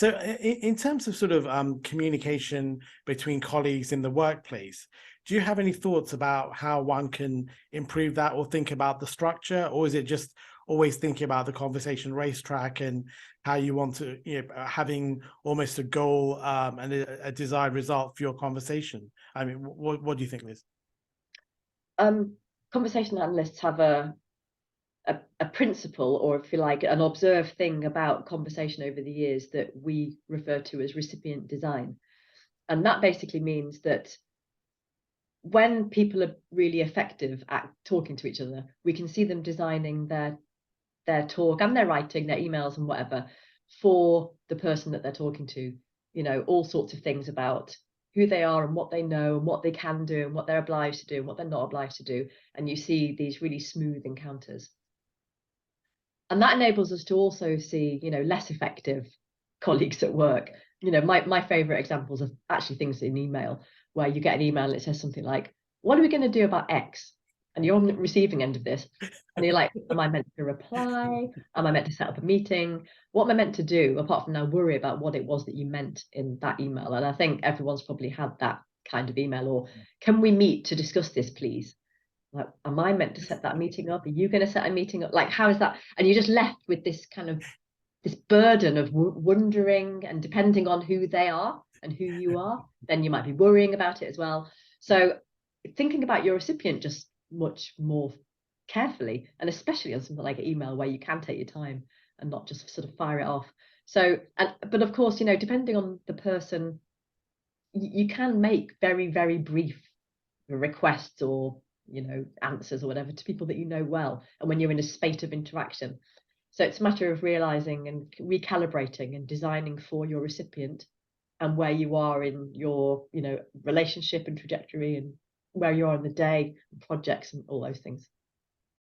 So, in terms of sort of communication between colleagues in the workplace, do you have any thoughts about how one can improve that, or think about the structure, or is it just always thinking about the conversation racetrack and how you want to, having almost a goal and a desired result for your conversation? I mean, what do you think, Liz? Conversation analysts have a principle, or if you like, an observed thing about conversation over the years that we refer to as recipient design. And that basically means that when people are really effective at talking to each other, we can see them designing their talk and their writing, their emails and whatever, for the person that they're talking to. All sorts of things about who they are and what they know and what they can do and what they're obliged to do and what they're not obliged to do. And you see these really smooth encounters. And that enables us to also see, less effective colleagues at work. My favorite examples of actually things in email, where you get an email and it says something like, what are we going to do about X? And you're on the receiving end of this. And you're like, am I meant to reply? Am I meant to set up a meeting? What am I meant to do, apart from now worry about what it was that you meant in that email? And I think everyone's probably had that kind of email. Or, can we meet to discuss this, please? Like, am I meant to set that meeting up? Are you going to set a meeting up? Like, how is that? And you're just left with this kind of this burden of wondering, and depending on who they are and who you are, then you might be worrying about it as well. So thinking about your recipient just much more carefully, and especially on something like an email where you can take your time and not just sort of fire it off. So, but of course, depending on the person, you can make very, very brief requests or answers or whatever to people that you know well, and when you're in a spate of interaction. So it's a matter of realizing and recalibrating and designing for your recipient and where you are in your relationship and trajectory, and where you are in the day and projects and all those things.